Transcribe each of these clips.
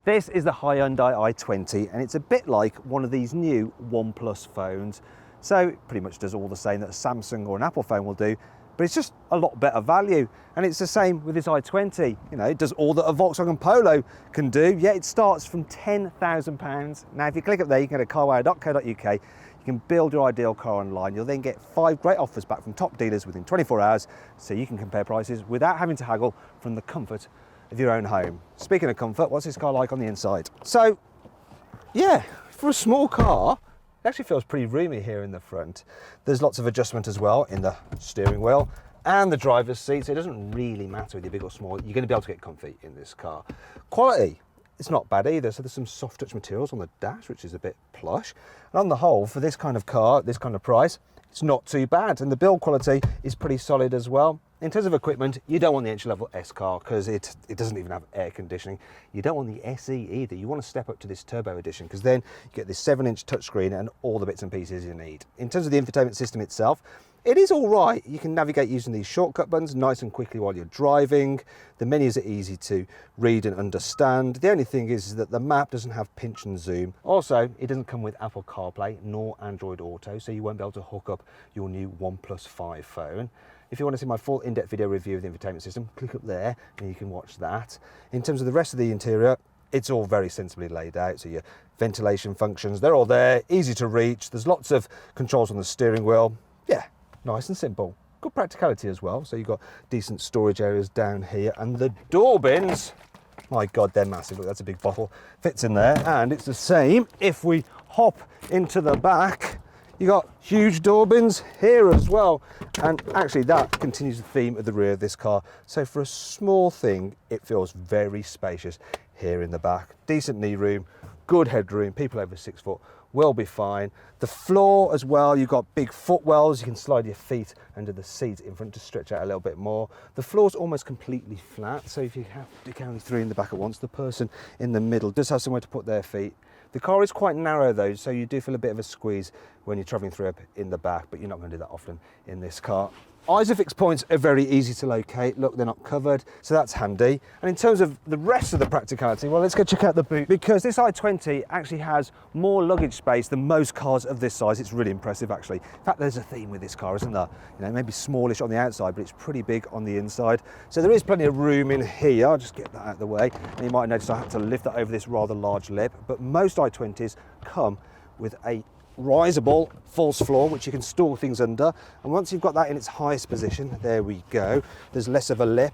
This is the Hyundai i20 and it's a bit like one of these new OnePlus phones. So it pretty much does all the same that a Samsung or an Apple phone will do, but it's just a lot better value. And it's the same with this i20. You know, it does all that a Volkswagen Polo can do, yet it starts from £10,000. Now, if you click up there, you can go to carwow.co.uk. You can build your ideal car online. You'll then get 5 great offers back from top dealers within 24 hours, so you can compare prices without having to haggle from the comfort of your own home. Speaking of comfort, what's this car like on the inside? So, yeah, for a small car, it actually feels pretty roomy here in the front. There's lots of adjustment as well in the steering wheel and the driver's seat, so it doesn't really matter whether you're big or small. You're going to be able to get comfy in this car. Quality, it's not bad either. So there's some soft touch materials on the dash, which is a bit plush. And on the whole, for this kind of car, this kind of price, it's not too bad. And the build quality is pretty solid as well. In terms of equipment, you don't want the entry-level S car because it doesn't even have air conditioning. You don't want the SE either. You want to step up to this Turbo Edition because then you get this 7-inch touchscreen and all the bits and pieces you need. In terms of the infotainment system itself, it is all right. You can navigate using these shortcut buttons nice and quickly while you're driving. The menus are easy to read and understand. The only thing is that the map doesn't have pinch and zoom. Also, it doesn't come with Apple CarPlay nor Android Auto, so you won't be able to hook up your new OnePlus 5 phone. If you want to see my full in-depth video review of the infotainment system, click up there and you can watch that. In terms of the rest of the interior, it's all very sensibly laid out. So your ventilation functions, they're all there, easy to reach. There's lots of controls on the steering wheel. Yeah, nice and simple. Good practicality as well. So you've got decent storage areas down here, and the door bins, my God, they're massive. Look, that's a big bottle, fits in there. And it's the same if we hop into the back. You got huge door bins here as well. And actually that continues the theme of the rear of this car. So for a small thing, it feels very spacious here in the back. Decent knee room, good headroom, people over 6 foot will be fine. The floor as well, you've got big footwells. You can slide your feet under the seat in front to stretch out a little bit more. The floor's almost completely flat. So if you have to carry 3 in the back at once, the person in the middle does have somewhere to put their feet. The car is quite narrow though, so you do feel a bit of a squeeze when you're travelling through up in the back, but you're not going to do that often in this car. ISOFIX points are very easy to locate. Look, they're not covered, so that's handy. And in terms of the rest of the practicality, well, let's go check out the boot, because this i20 actually has more luggage space than most cars of this size. It's really impressive, actually. In fact, there's a theme with this car, isn't there? You know, maybe smallish on the outside, but it's pretty big on the inside. So there is plenty of room in here. I'll just get that out of the way. And you might notice I had to lift that over this rather large lip, but most i20s come with a riseable false floor which you can store things under, and once you've got that in its highest position, there we go, there's less of a lip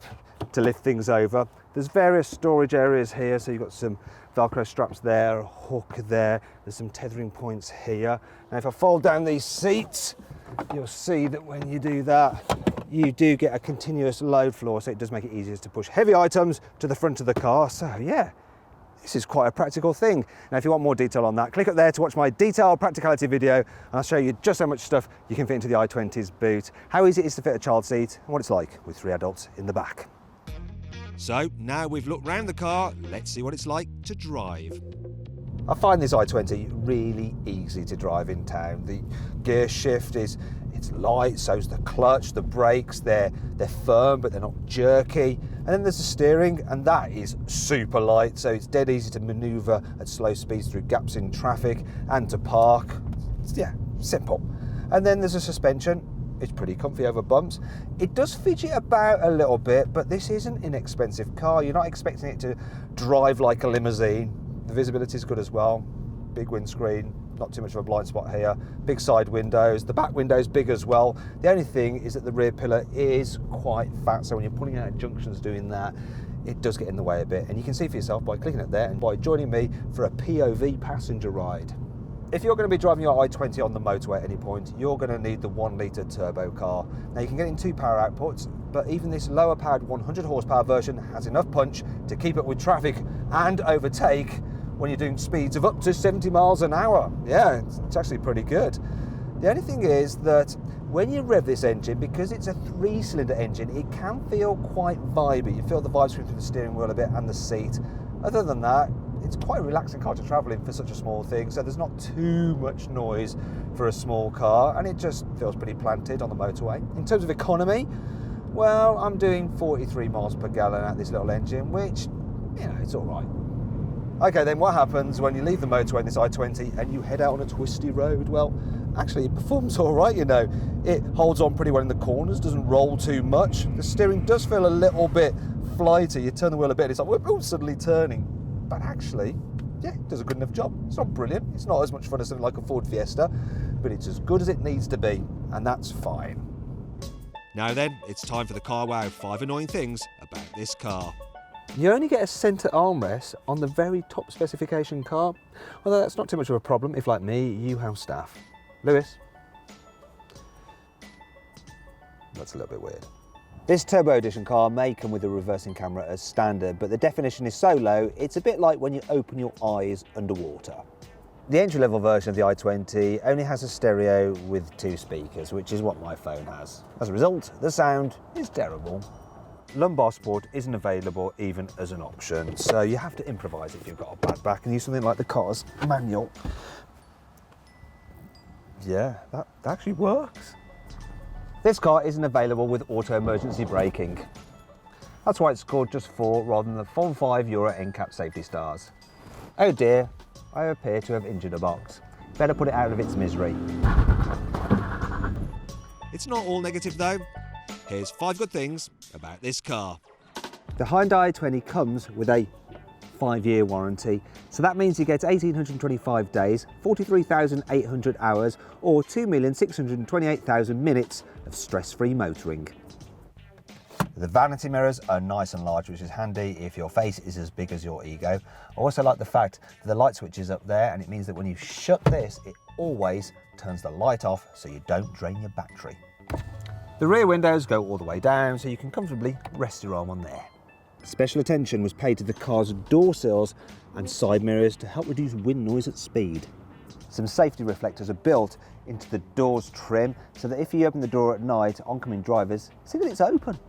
to lift things over. There's various storage areas here, so you've got some Velcro straps there, a hook there, there's some tethering points here. Now if I fold down these seats, you'll see that when you do that, you do get a continuous load floor, so it does make it easier to push heavy items to the front of the car. So yeah, this is quite a practical thing. Now, if you want more detail on that, click up there to watch my detailed practicality video, and I'll show you just how much stuff you can fit into the i20's boot, how easy it is to fit a child seat, and what it's like with 3 adults in the back. So now we've looked round the car, let's see what it's like to drive. I find this i20 really easy to drive in town. The gear shift it's light, so's the clutch, the brakes, they're firm but they're not jerky. And then there's the steering, and that is super light, so it's dead easy to manoeuvre at slow speeds through gaps in traffic and to park. Yeah, simple. And then there's a suspension. It's pretty comfy over bumps. It does fidget about a little bit, but this is an inexpensive car. You're not expecting it to drive like a limousine. The visibility is good as well. Big windscreen, not too much of a blind spot here. Big side windows, the back window's big as well. The only thing is that the rear pillar is quite fat, so when you're pulling out junctions doing that, it does get in the way a bit. And you can see for yourself by clicking it there and by joining me for a POV passenger ride. If you're going to be driving your i20 on the motorway at any point, you're going to need the 1-litre turbo car. Now you can get in 2 power outputs, but even this lower powered 100 horsepower version has enough punch to keep up with traffic and overtake when you're doing speeds of up to 70 miles an hour. Yeah, it's actually pretty good. The only thing is that when you rev this engine, because it's a 3-cylinder engine, it can feel quite vibey. You feel the vibes through the steering wheel a bit and the seat. Other than that, it's quite a relaxing car to travel in for such a small thing, so there's not too much noise for a small car, and it just feels pretty planted on the motorway. In terms of economy, well, I'm doing 43 miles per gallon at this little engine, which, you know, it's all right. Okay, then what happens when you leave the motorway in this i20 and you head out on a twisty road? Well, actually it performs all right, you know. It holds on pretty well in the corners, doesn't roll too much. The steering does feel a little bit flighty. You turn the wheel a bit and it's like, oh, suddenly turning. But actually, yeah, it does a good enough job. It's not brilliant. It's not as much fun as something like a Ford Fiesta, but it's as good as it needs to be, and that's fine. Now then, it's time for the Car Wow 5 annoying things about this car. You only get a centre armrest on the very top specification car, although that's not too much of a problem if, like me, you have staff. Lewis? That's a little bit weird. This Turbo Edition car may come with a reversing camera as standard, but the definition is so low, it's a bit like when you open your eyes underwater. The entry-level version of the i20 only has a stereo with 2 speakers, which is what my phone has. As a result, the sound is terrible. Lumbar support isn't available even as an option, so you have to improvise if you've got a bad back and use something like the car's manual. Yeah, that actually works. This car isn't available with auto emergency braking. That's why it's scored just 4 rather than the full 5 Euro NCAP safety stars. Oh dear, I appear to have injured a box. Better put it out of its misery. It's not all negative though. Here's 5 good things about this car. The Hyundai i20 comes with a 5-year warranty, so that means you get 1,825 days, 43,800 hours, or 2,628,000 minutes of stress-free motoring. The vanity mirrors are nice and large, which is handy if your face is as big as your ego. I also like the fact that the light switch is up there, and it means that when you shut this, it always turns the light off so you don't drain your battery. The rear windows go all the way down, so you can comfortably rest your arm on there. Special attention was paid to the car's door sills and side mirrors to help reduce wind noise at speed. Some safety reflectors are built into the door's trim so that if you open the door at night, oncoming drivers see that it's open.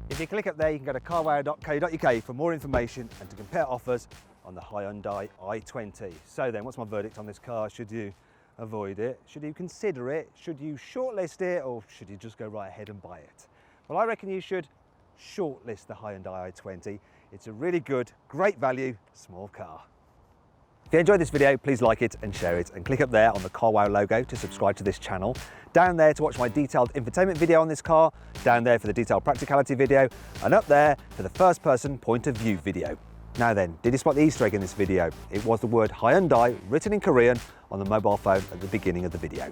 If you click up there, you can go to carwow.co.uk for more information and to compare offers on the Hyundai i20. So then, what's my verdict on this car? Should you avoid it? Should you consider it? Should you shortlist it? Or should you just go right ahead and buy it? Well, I reckon you should shortlist the Hyundai i20. It's a really good, great value, small car. If you enjoyed this video, please like it and share it, and click up there on the CarWow logo to subscribe to this channel. Down there to watch my detailed infotainment video on this car, down there for the detailed practicality video, and up there for the first person point of view video. Now then, did you spot the Easter egg in this video? It was the word Hyundai written in Korean on the mobile phone at the beginning of the video.